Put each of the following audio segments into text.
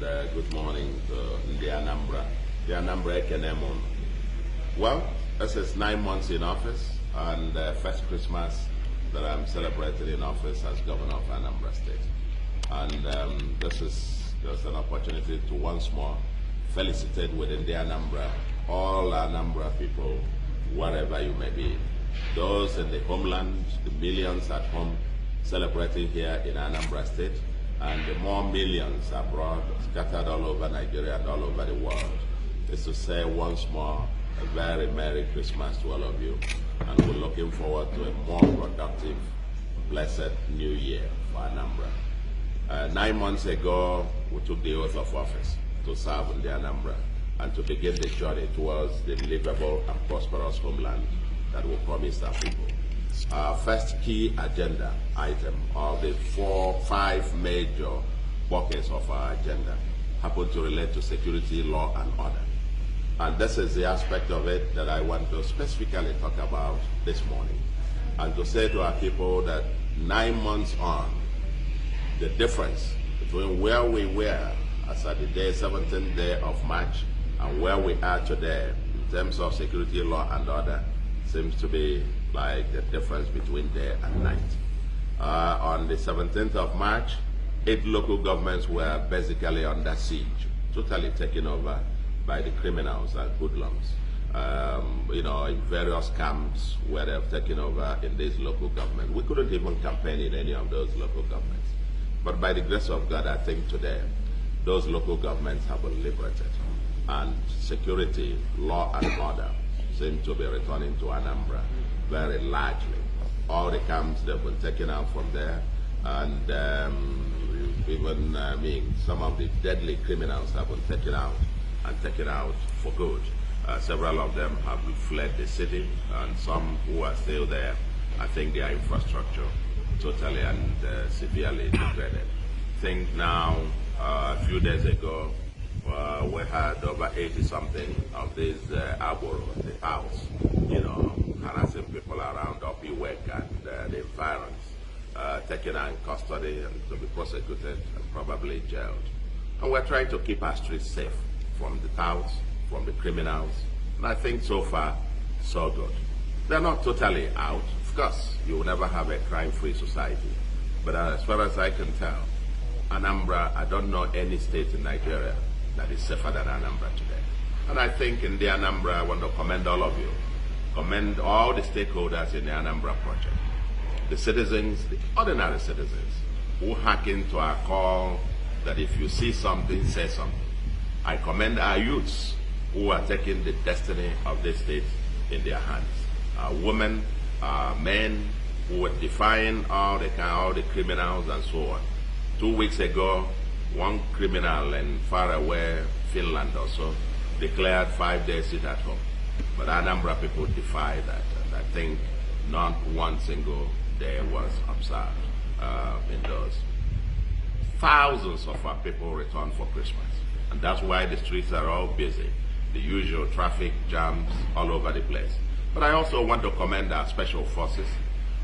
good morning to Ndị ANAMBRA. Ndị ANAMBRA Ekenemon. Well, this is 9 months in office and first Christmas that I'm celebrating in office as governor of Anambra State. And this is just an opportunity to once more felicitate within the ANAMBRA, all ANAMBRA people, wherever you may be. Those in the homeland, the millions at home celebrating here in Anambra State, and the more millions abroad, scattered all over Nigeria and all over the world, is to say once more a very Merry Christmas to all of you, and we're looking forward to a more productive, blessed New Year for Anambra. 9 months ago, we took the oath of office to serve in the Anambra and to begin the journey towards the livable and prosperous homeland that we promised our people. Our first key agenda item of the 5 major buckets of our agenda happen to relate to security, law, and order. And this is the aspect of it that I want to specifically talk about this morning, and to say to our people that 9 months on, the difference between where we were as at the 17th day of March and where we are today in terms of security, law, and order seems to be like the difference between day and night. On the 17th of March, 8 local governments were basically under siege, totally taken over by the criminals and hoodlums, in various camps where they've taken over in these local governments. We couldn't even campaign in any of those local governments. But by the grace of God, I think today, those local governments have been liberated, and security, law, and order seem to be returning to Anambra very largely. All the camps, they've been taken out from there, and some of the deadly criminals have been taken out, and taken out for good. Several of them have fled the city, and some who are still there, I think their infrastructure totally and severely degraded. I think now, a few days ago, we had over 80-something of these arboros, the house, harassing people around Obi-Datti and the environs, taken in custody and to be prosecuted and probably jailed. And we're trying to keep our streets safe from the touts, from the criminals, and I think so far, so good. They're not totally out. Of course, you will never have a crime-free society, but as far as I can tell, Anambra, I don't know any state in Nigeria that is safer than Anambra today. And I think in the Anambra, I want to commend all of you, commend all the stakeholders in the Anambra project, the citizens, the ordinary citizens, who hearken to our call that if you see something, say something. I commend our youths who are taking the destiny of this state in their hands. Our women, our men who were defying all the criminals and so on. 2 weeks ago, one criminal in faraway Finland or so declared 5 days sit at home. But Anambra people defy that, and I think not one single day was observed in those. Thousands of our people return for Christmas, and that's why the streets are all busy. The usual traffic jams all over the place. But I also want to commend our special forces,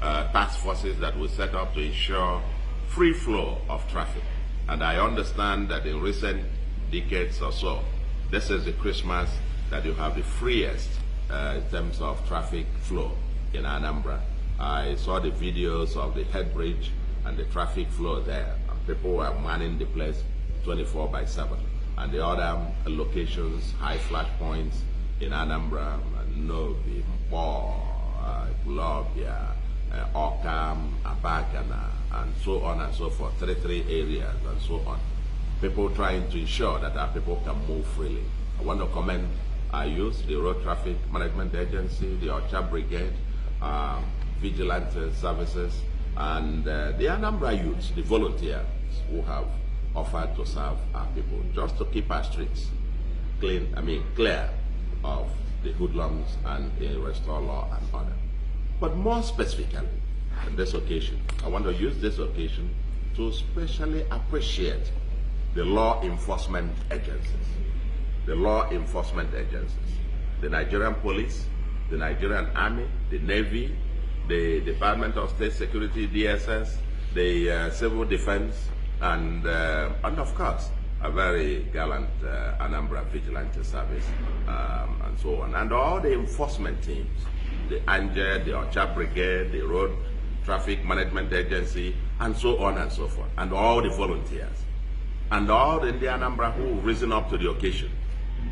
task forces that we set up to ensure free flow of traffic. And I understand that in recent decades or so, this is the Christmas that you have the freest in terms of traffic flow in Anambra. I saw the videos of the head bridge and the traffic flow there. And people were manning the place 24/7. And the other locations, high flash points in Anambra, Novi, Mpo, Globia, Okam, Abagana, and so on and so forth, 33 areas and so on. People trying to ensure that our people can move freely. I want to commend our youth, the Road Traffic Management Agency, the Ocha Brigade, Vigilante Services, and the Anambra youths, the volunteers who have offered to serve our people, just to keep our streets clear of the hoodlums and restore law and order. But more specifically, on this occasion, I want to use this occasion to especially appreciate the law enforcement agencies. The law enforcement agencies, the Nigerian Police, the Nigerian Army, the Navy, the Department of State Security, DSS, the Civil Defense, and of course, a very gallant Anambra Vigilante Service, and so on. And all the enforcement teams, the Njenje, the Ocha Brigade, the Road Traffic Management Agency, and so on and so forth, and all the volunteers, and all the Ndị ANAMBRA who have risen up to the occasion,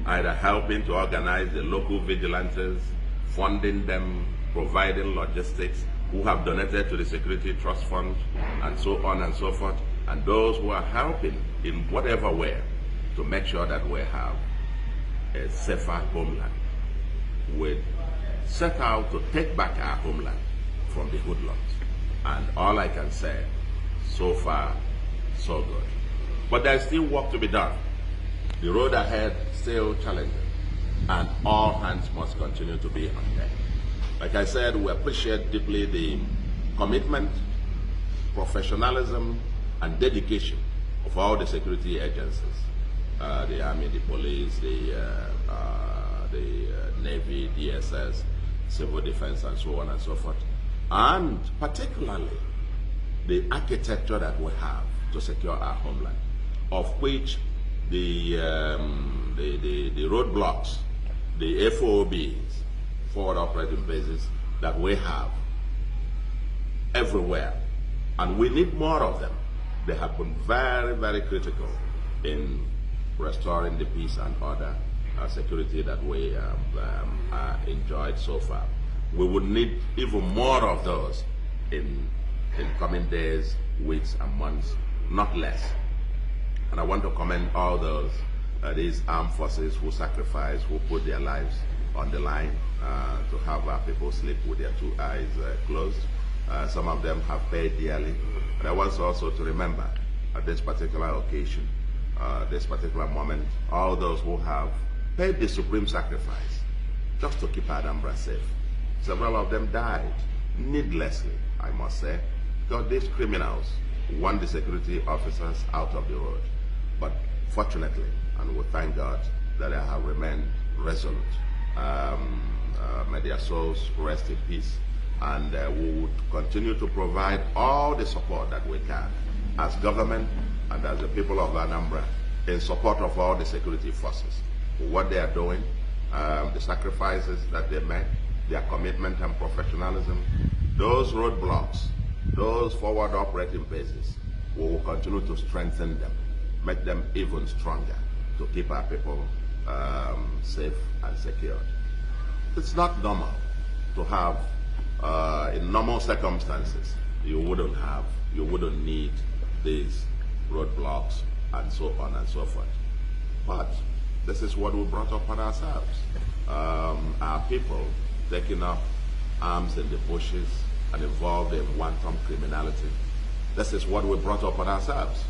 either helping to organize the local vigilantes, funding them, providing logistics, who have donated to the Security Trust Fund, and so on and so forth, and those who are helping in whatever way to make sure that we have a safer homeland. We set out to take back our homeland from the hoodlums. And all I can say, so far, so good. But there's still work to be done. The road ahead still challenging, and all hands must continue to be on deck. Like I said, we appreciate deeply the commitment, professionalism, and dedication of all the security agencies, the Army, the police, the Navy, DSS, Civil Defense, and so on and so forth. And particularly the architecture that we have to secure our homeland, of which the roadblocks, the FOBs, forward operating bases, that we have everywhere, and we need more of them. They have been very, very critical in restoring the peace and order, security that we enjoyed so far. We would need even more of those in coming days, weeks, and months, not less. And I want to commend all those, these armed forces who sacrifice, who put their lives on the line to have our people sleep with their two eyes closed. Some of them have paid dearly. But I want also to remember at this particular occasion, this particular moment, all those who have paid the supreme sacrifice just to keep Anambra safe. Several of them died needlessly, I must say, because these criminals want the security officers out of the road. But fortunately, and we thank God that they have remained resolute. May their souls rest in peace, and we would continue to provide all the support that we can as government and as the people of Anambra in support of all the security forces for what they are doing, the sacrifices that they make, their commitment and professionalism. Those roadblocks, those forward operating bases, we will continue to strengthen them, make them even stronger to keep our people safe and secured. It's not normal to have, in normal circumstances, you wouldn't need these roadblocks and so on and so forth. But this is what we brought upon ourselves. Our people taking up arms in the bushes and involved in wanton criminality. This is what we brought upon ourselves,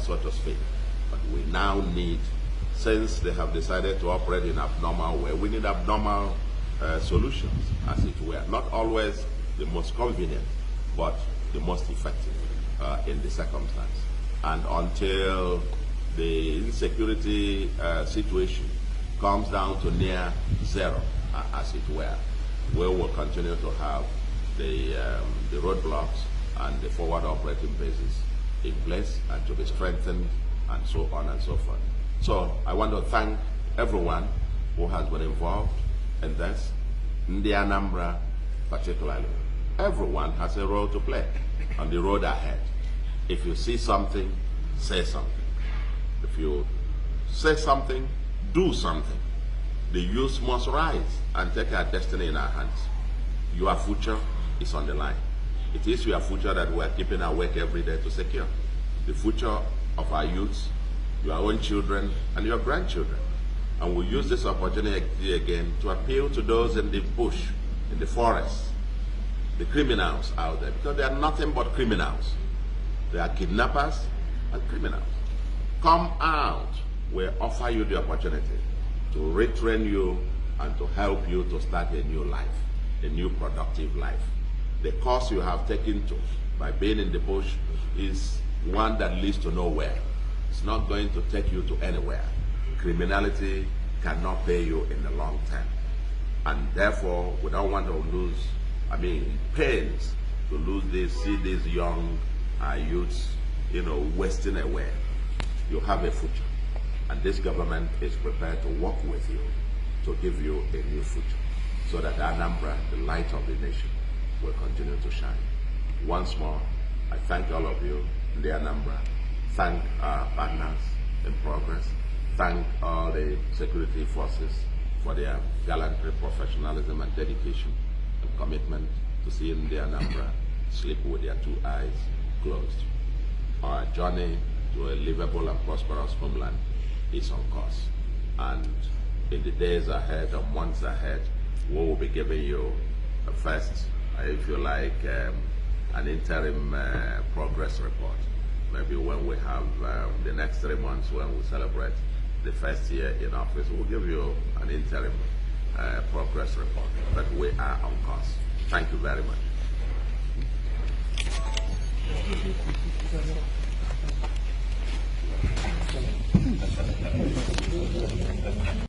so to speak. But we now need, since they have decided to operate in abnormal way, we need abnormal solutions, as it were. Not always the most convenient, but the most effective in the circumstance. And until the insecurity situation comes down to near zero, as it were, we will continue to have the roadblocks and the forward operating bases in place and to be strengthened and so on and so forth. So I want to thank everyone who has been involved in this, Ndị ANAMBRA particularly. Everyone has a role to play on the road ahead. If you see something, say something. If you say something, do something. The youth must rise and take our destiny in our hands. Your future is on the line. It is your future that we are keeping awake every day to secure. The future of our youths, your own children, and your grandchildren. And we use this opportunity again to appeal to those in the bush, in the forest, the criminals out there, because they are nothing but criminals. They are kidnappers and criminals. Come out. We offer you the opportunity to retrain you and to help you to start a new life, a new productive life. The course you have taken to by being in the bush is one that leads to nowhere. It's not going to take you to anywhere. Criminality cannot pay you in the long term. And therefore, we don't want to lose, pains to see these young youths, wasting away. you have a future. And this government is prepared to work with you to give you a new future, so that Anambra, the light of the nation, will continue to shine. Once more, I thank all of you, Ndị ANAMBRA. Thank our partners in progress. Thank all the security forces for their gallantry, professionalism, and dedication and commitment to seeing Ndị ANAMBRA sleep with their two eyes closed. Our journey to a livable and prosperous homeland is on course. And in the days ahead or months ahead, we will be giving you a first, if you like, an interim progress report. Maybe when we have the next 3 months, when we celebrate the first year in office, we'll give you an interim progress report. But we are on course. Thank you very much.